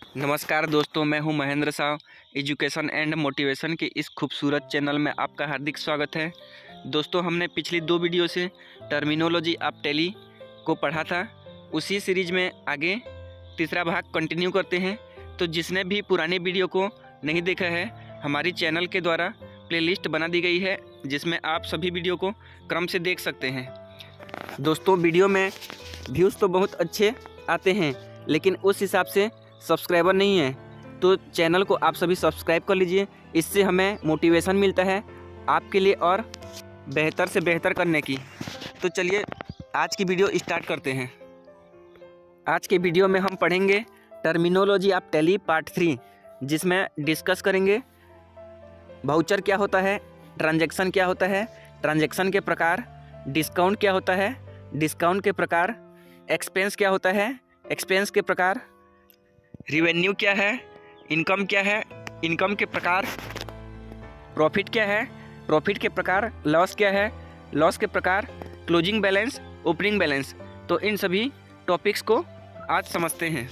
नमस्कार दोस्तों, मैं हूं Mahendra Sao. Education and motivation के इस खूबसूरत चैनल में आपका हार्दिक स्वागत है। दोस्तों, हमने पिछली 2 वीडियो से टर्मिनोलॉजी ऑफ टैली को पढ़ा था। उसी सीरीज में आगे तीसरा भाग कंटिन्यू करते हैं। तो जिसने भी पुराने वीडियो को नहीं देखा है, हमारी चैनल के द्वारा प्लेलिस्ट बना दी गई है, जिसमें आप सभी वीडियो को क्रम से देख सकते हैं। दोस्तों, वीडियो में व्यूज़ तो बहुत अच्छे आते हैं, लेकिन उस हिसाब से सब्सक्राइबर नहीं है। तो चैनल को आप सभी सब्सक्राइब कर लीजिए। इससे हमें मोटिवेशन मिलता है आपके लिए और बेहतर से बेहतर करने की। तो चलिए आज की वीडियो स्टार्ट करते हैं। आज के वीडियो में हम पढ़ेंगे टर्मिनोलॉजी ऑफ टैली पार्ट 3, जिसमें डिस्कस करेंगे वाउचर क्या होता है, ट्रांजैक्शन क्या होता है, ट्रांजैक्शन के प्रकार, डिस्काउंट क्या होता है, डिस्काउंट के प्रकार, एक्सपेंस क्या होता है, एक्सपेंस के प्रकार, रिवेन्यू क्या है, इनकम क्या है, इनकम के प्रकार, प्रॉफिट क्या है, प्रॉफिट के प्रकार, लॉस क्या है, लॉस के प्रकार, क्लोजिंग बैलेंस, ओपनिंग बैलेंस। तो इन सभी टॉपिक्स को आज समझते हैं।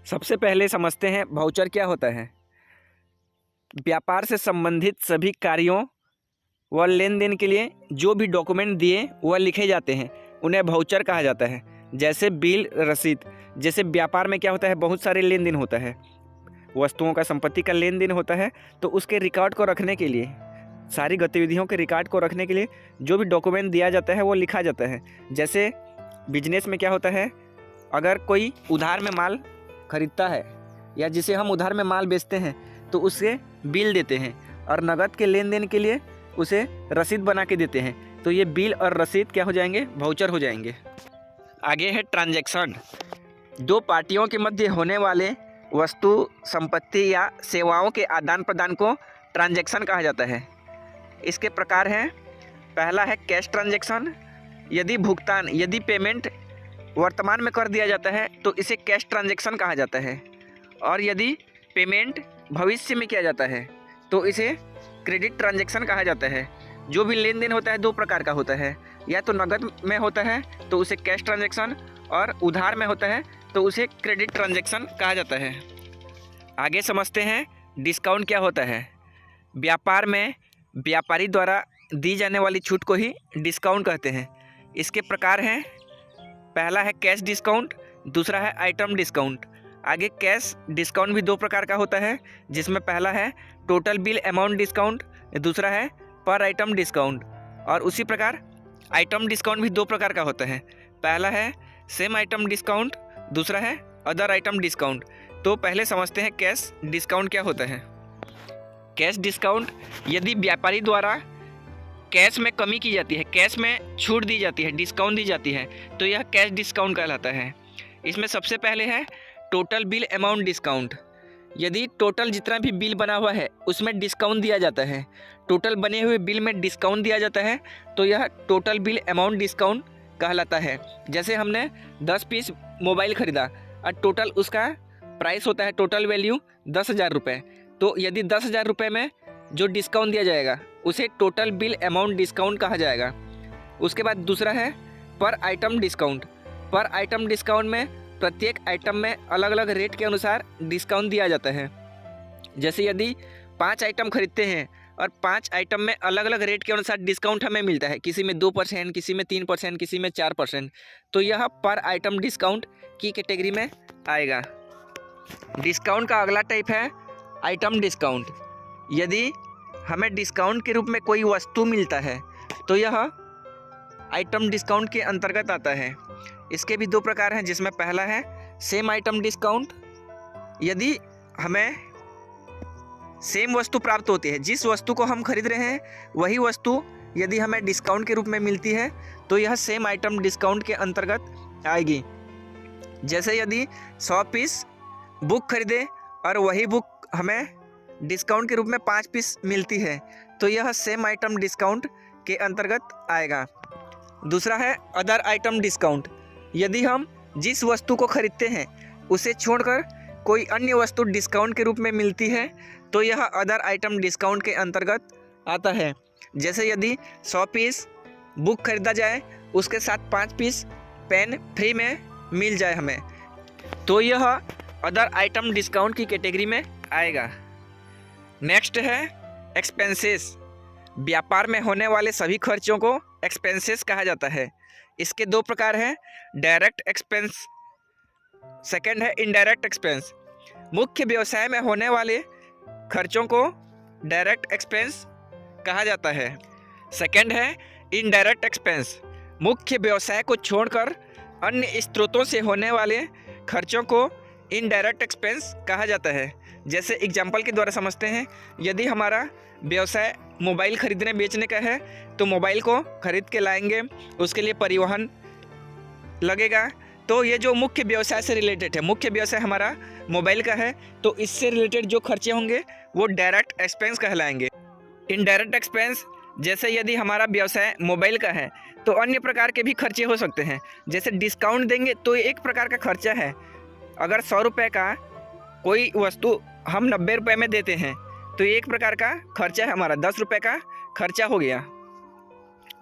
सबसे पहले समझते हैं वाउचर क्या होता है। व्यापार से संबंधित सभी कार्यों व लेन देन के लिए जो भी डॉक्यूमेंट दिए वह लिखे जाते हैं, उन्हें वाउचर कहा जाता है। जैसे बिल, रसीद। जैसे व्यापार में क्या होता है, बहुत सारे लेन देन होता है, वस्तुओं का, संपत्ति का लेन देन होता है। तो उसके रिकॉर्ड को रखने के लिए, सारी गतिविधियों के रिकॉर्ड को रखने के लिए जो भी डॉक्यूमेंट दिया जाता है वो लिखा जाता है। जैसे बिजनेस में क्या होता है, अगर कोई उधार में माल खरीदता है या जिसे हम उधार में माल बेचते हैं तो उसे बिल देते हैं, और नकद के लेन देन के लिए उसे रसीद बना के देते हैं। तो ये बिल और रसीद क्या हो जाएंगे, वाउचर हो जाएंगे। आगे है ट्रांजैक्शन। दो पार्टियों के मध्य होने वाले वस्तु, संपत्ति या सेवाओं के आदान प्रदान को ट्रांजैक्शन कहा जाता है। इसके प्रकार हैं, पहला है कैश ट्रांजैक्शन। यदि पेमेंट वर्तमान में कर दिया जाता है तो इसे कैश ट्रांजैक्शन कहा जाता है, और यदि पेमेंट भविष्य में किया जाता है तो इसे क्रेडिट ट्रांजैक्शन कहा जाता है। जो भी लेन देन होता है 2 प्रकार का होता है, या तो नकद में होता है तो उसे कैश ट्रांजैक्शन, और उधार में होता है तो उसे क्रेडिट ट्रांजैक्शन कहा जाता है। आगे समझते हैं डिस्काउंट क्या होता है। व्यापार में व्यापारी द्वारा दी जाने वाली छूट को ही डिस्काउंट कहते हैं। इसके प्रकार हैं, पहला है कैश डिस्काउंट, दूसरा है आइटम डिस्काउंट। आगे कैश डिस्काउंट भी 2 प्रकार का होता है, जिसमें पहला है टोटल बिल अमाउंट डिस्काउंट, दूसरा है पर आइटम डिस्काउंट। और उसी प्रकार आइटम डिस्काउंट भी 2 प्रकार का होता है, पहला है सेम आइटम डिस्काउंट, दूसरा है अदर आइटम डिस्काउंट। तो पहले समझते हैं कैश डिस्काउंट क्या होता है। कैश डिस्काउंट, यदि व्यापारी द्वारा कैश में कमी की जाती है, कैश में छूट दी जाती है, डिस्काउंट दी जाती है, तो यह कैश डिस्काउंट कहलाता है। इसमें सबसे पहले है टोटल बिल अमाउंट डिस्काउंट। यदि टोटल जितना भी बिल बना हुआ है उसमें डिस्काउंट दिया जाता है, टोटल बने हुए बिल में डिस्काउंट दिया जाता है, तो यह टोटल बिल अमाउंट डिस्काउंट कहलाता है। जैसे हमने 10 पीस मोबाइल खरीदा और टोटल उसका प्राइस होता है, टोटल वैल्यू 10,000 रुपये। तो यदि 10,000 रुपये में जो डिस्काउंट दिया जाएगा उसे टोटल बिल अमाउंट डिस्काउंट कहा जाएगा। उसके बाद दूसरा है पर आइटम डिस्काउंट। पर आइटम डिस्काउंट में प्रत्येक आइटम में अलग अलग रेट के अनुसार डिस्काउंट दिया जाता है। जैसे यदि 5 आइटम खरीदते हैं और 5 आइटम में अलग अलग रेट के अनुसार डिस्काउंट हमें मिलता है, किसी में 2%, किसी में 3%, किसी में 4%, तो यह पर आइटम डिस्काउंट की कैटेगरी में आएगा। डिस्काउंट का अगला टाइप है आइटम डिस्काउंट। यदि हमें डिस्काउंट के रूप में कोई वस्तु मिलता है तो यह आइटम डिस्काउंट के अंतर्गत आता है। इसके भी 2 प्रकार हैं, जिसमें पहला है सेम आइटम डिस्काउंट। यदि हमें सेम वस्तु प्राप्त होती है, जिस वस्तु को हम खरीद रहे हैं वही वस्तु यदि हमें डिस्काउंट के रूप में मिलती है तो यह सेम आइटम डिस्काउंट के अंतर्गत आएगी। जैसे यदि 100 पीस बुक खरीदे और वही बुक हमें डिस्काउंट के रूप में 5 पीस मिलती है तो यह सेम आइटम डिस्काउंट के अंतर्गत आएगा। दूसरा है अदर आइटम डिस्काउंट। यदि हम जिस वस्तु को खरीदते हैं उसे छोड़कर कोई अन्य वस्तु डिस्काउंट के रूप में मिलती है तो यह अदर आइटम डिस्काउंट के अंतर्गत आता है। जैसे यदि 100 पीस बुक खरीदा जाए, उसके साथ 5 पीस पेन फ्री में मिल जाए हमें, तो यह अदर आइटम डिस्काउंट की कैटेगरी में आएगा। नेक्स्ट है एक्सपेंसेस। व्यापार में होने वाले सभी खर्चों को एक्सपेंसेस कहा जाता है। इसके दो प्रकार हैं, डायरेक्ट एक्सपेंस, सेकंड है इनडायरेक्ट एक्सपेंस। मुख्य व्यवसाय में होने वाले खर्चों को डायरेक्ट एक्सपेंस कहा जाता है। सेकंड है इनडायरेक्ट एक्सपेंस। मुख्य व्यवसाय को छोड़कर अन्य स्रोतों से होने वाले खर्चों को इनडायरेक्ट एक्सपेंस कहा जाता है। जैसे एग्जाम्पल के द्वारा समझते हैं, यदि हमारा व्यवसाय मोबाइल खरीदने बेचने का है तो मोबाइल को खरीद के लाएंगे, उसके लिए परिवहन लगेगा। तो ये जो मुख्य व्यवसाय से रिलेटेड है, मुख्य व्यवसाय हमारा मोबाइल का है, तो इससे रिलेटेड जो खर्चे होंगे वो डायरेक्ट एक्सपेंस कहलाएंगे। इनडायरेक्ट एक्सपेंस, जैसे यदि हमारा व्यवसाय मोबाइल का है तो अन्य प्रकार के भी खर्चे हो सकते हैं। जैसे डिस्काउंट देंगे तो एक प्रकार का खर्चा है। अगर 100 रुपये का कोई वस्तु हम 90 रुपये में देते हैं तो एक प्रकार का खर्चा है हमारा, 10 रुपये का खर्चा हो गया।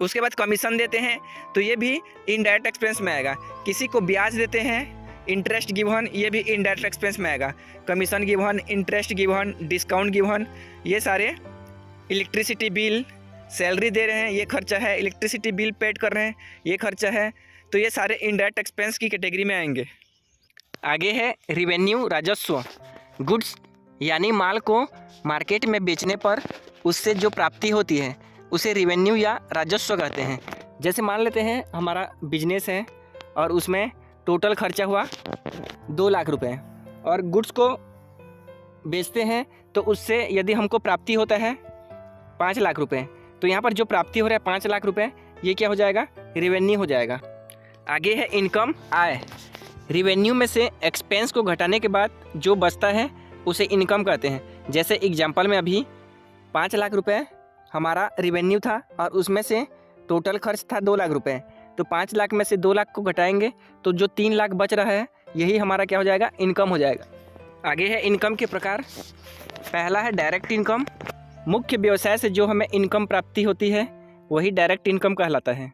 उसके बाद कमीशन देते हैं तो ये भी इनडायरेक्ट एक्सपेंस में आएगा। किसी को ब्याज देते हैं, इंटरेस्ट गिवन, ये भी इनडायरेक्ट एक्सपेंस में आएगा। Commission given, interest given, discount given, ये सारे, इलेक्ट्रिसिटी बिल, सैलरी दे रहे हैं, ये खर्चा है। इलेक्ट्रिसिटी बिल पेड कर रहे हैं, ये खर्चा है। तो ये सारे इनडायरेक्ट एक्सपेंस की कैटेगरी में आएंगे। आगे है रिवेन्यू, राजस्व। गुड्स यानी माल को मार्केट में बेचने पर उससे जो प्राप्ति होती है उसे रिवेन्यू या राजस्व कहते हैं। जैसे मान लेते हैं हमारा बिजनेस है और उसमें टोटल खर्चा हुआ 2 लाख रुपए और गुड्स को बेचते हैं तो उससे यदि हमको प्राप्ति होता है 5 लाख रुपए, तो यहाँ पर जो प्राप्ति हो रहा है 5 लाख रुपए, ये क्या हो जाएगा, रिवेन्यू हो जाएगा। आगे है इनकम, आय। रिवेन्यू में से एक्सपेंस को घटाने के बाद जो बचता है उसे इनकम कहते हैं। जैसे एग्जांपल में अभी 5 लाख रुपए हमारा रिवेन्यू था और उसमें से टोटल खर्च था 2 लाख रुपए, तो 5 लाख में से 2 लाख को घटाएंगे तो जो 3 लाख बच रहा है यही हमारा क्या हो जाएगा, इनकम हो जाएगा। आगे है इनकम के प्रकार। पहला है डायरेक्ट इनकम। मुख्य व्यवसाय से जो हमें इनकम प्राप्ति होती है वही डायरेक्ट इनकम कहलाता है।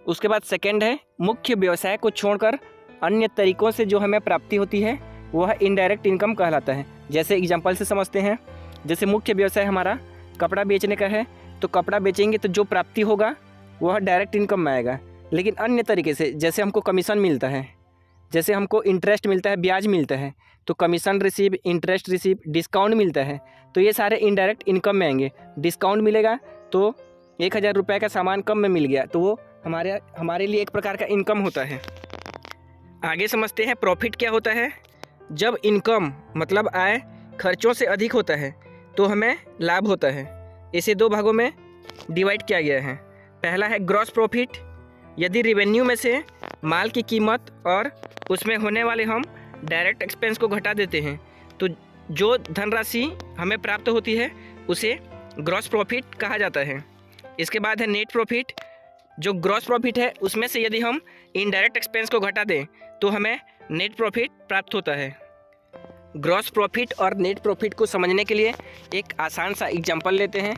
उसके बाद सेकंड है मुख्य व्यवसाय को छोड़कर अन्य तरीकों से जो हमें प्राप्ति होती है वह इनडायरेक्ट इनकम कहलाता है। जैसे एग्जांपल से समझते हैं, जैसे मुख्य व्यवसाय हमारा कपड़ा बेचने का है तो कपड़ा बेचेंगे तो जो प्राप्ति होगा वह डायरेक्ट इनकम में आएगा। लेकिन अन्य तरीके से, जैसे हमको कमीशन मिलता है, जैसे हमको इंटरेस्ट मिलता है, ब्याज मिलता है, तो commission receive, interest receive, discount मिलता है, तो ये सारे इनडायरेक्ट इनकम में आएंगे। डिस्काउंट मिलेगा तो 1000 रुपये का सामान कम में मिल गया तो वो हमारे लिए एक प्रकार का इनकम होता है। आगे समझते हैं प्रॉफिट क्या होता है। जब इनकम मतलब आय खर्चों से अधिक होता है तो हमें लाभ होता है। इसे 2 भागों में डिवाइड किया गया है। पहला है ग्रॉस प्रॉफिट। यदि रिवेन्यू में से माल की कीमत और उसमें होने वाले हम डायरेक्ट एक्सपेंस को घटा देते हैं तो जो धनराशि हमें प्राप्त होती है उसे ग्रॉस प्रॉफिट कहा जाता है। इसके बाद है नेट प्रॉफिट। जो ग्रॉस प्रॉफिट है उसमें से यदि हम इनडायरेक्ट एक्सपेंस को घटा दें तो हमें नेट प्रॉफिट प्राप्त होता है। ग्रॉस प्रॉफिट और नेट प्रॉफिट को समझने के लिए एक आसान सा एग्जांपल लेते हैं।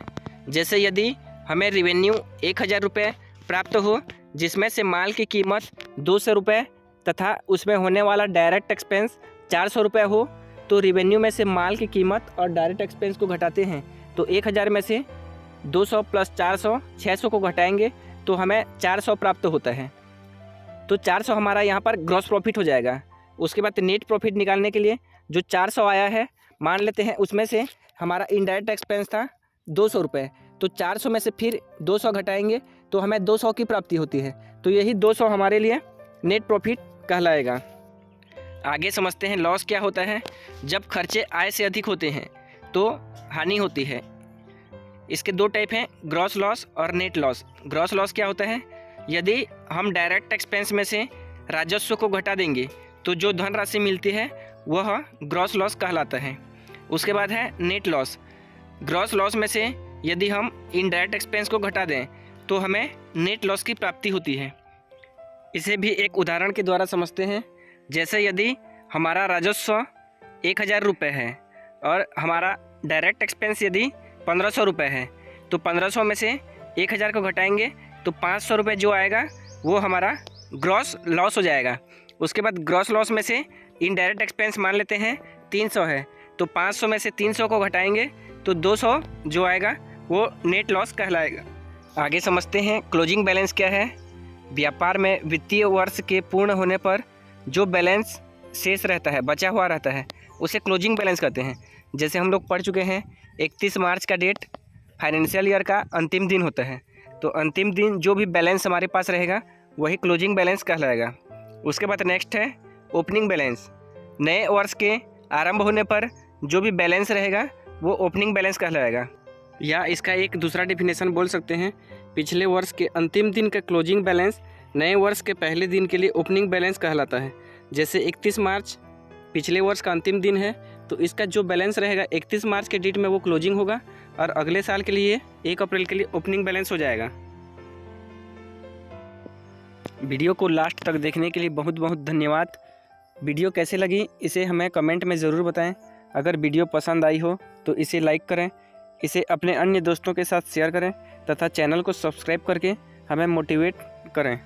जैसे यदि हमें रिवेन्यू 1000 रुपये प्राप्त हो जिसमें से माल की कीमत 200 रुपये तथा उसमें होने वाला डायरेक्ट एक्सपेंस 400 रुपये हो, तो रिवेन्यू में से माल की कीमत और डायरेक्ट एक्सपेंस को घटाते हैं तो 1000 में से 200 प्लस 400 600 को घटाएंगे तो हमें 400 प्राप्त होता है। तो 400 हमारा यहाँ पर ग्रॉस प्रॉफिट हो जाएगा। उसके बाद नेट प्रॉफिट निकालने के लिए जो 400 आया है, मान लेते हैं उसमें से हमारा इनडायरेक्ट एक्सपेंस था 200 रुपये, तो 400 में से फिर 200 घटाएंगे तो हमें 200 की प्राप्ति होती है। तो यही 200 हमारे लिए नेट प्रॉफिट कहलाएगा। आगे समझते हैं लॉस क्या होता है। जब खर्चे आय से अधिक होते हैं तो हानि होती है। इसके 2 टाइप हैं, ग्रॉस लॉस और नेट लॉस। ग्रॉस लॉस क्या होता है, यदि हम डायरेक्ट एक्सपेंस में से राजस्व को घटा देंगे तो जो धनराशि मिलती है वह ग्रॉस लॉस कहलाता है। उसके बाद है नेट लॉस। ग्रॉस लॉस में से यदि हम इनडायरेक्ट एक्सपेंस को घटा दें तो हमें नेट लॉस की प्राप्ति होती है। इसे भी एक उदाहरण के द्वारा समझते हैं। जैसे यदि हमारा राजस्व 1000 रुपये है और हमारा डायरेक्ट एक्सपेंस यदि 1500 रुपये है तो 1500 में से 1000 को घटाएंगे तो 500 रुपये जो आएगा वो हमारा ग्रॉस लॉस हो जाएगा। उसके बाद ग्रॉस लॉस में से इनडायरेक्ट एक्सपेंस मान लेते हैं 300 है, तो 500 में से 300 को घटाएंगे तो 200 जो आएगा वो नेट लॉस कहलाएगा। आगे समझते हैं क्लोजिंग बैलेंस क्या है। व्यापार में वित्तीय वर्ष के पूर्ण होने पर जो बैलेंस शेष रहता है, बचा हुआ रहता है, उसे क्लोजिंग बैलेंस कहते हैं। जैसे हम लोग पढ़ चुके हैं 31 मार्च का डेट फाइनेंशियल ईयर का अंतिम दिन होता है, तो अंतिम दिन जो भी बैलेंस हमारे पास रहेगा वही क्लोजिंग बैलेंस कहलाएगा। उसके बाद नेक्स्ट है ओपनिंग बैलेंस। नए वर्ष के आरंभ होने पर जो भी बैलेंस रहेगा वो ओपनिंग बैलेंस कहलाएगा, या इसका एक दूसरा डेफिनेशन बोल सकते हैं, पिछले वर्ष के अंतिम दिन का क्लोजिंग बैलेंस नए वर्ष के पहले दिन के लिए ओपनिंग बैलेंस कहलाता है। जैसे 31 मार्च पिछले वर्ष का अंतिम दिन है, तो इसका जो बैलेंस रहेगा 31 मार्च के डेट में वो क्लोजिंग होगा और अगले साल के लिए 1 अप्रैल के लिए ओपनिंग बैलेंस हो जाएगा। वीडियो को लास्ट तक देखने के लिए बहुत बहुत धन्यवाद। वीडियो कैसे लगी इसे हमें कमेंट में ज़रूर बताएं। अगर वीडियो पसंद आई हो तो इसे लाइक करें, इसे अपने अन्य दोस्तों के साथ शेयर करें तथा चैनल को सब्सक्राइब करके हमें मोटिवेट करें।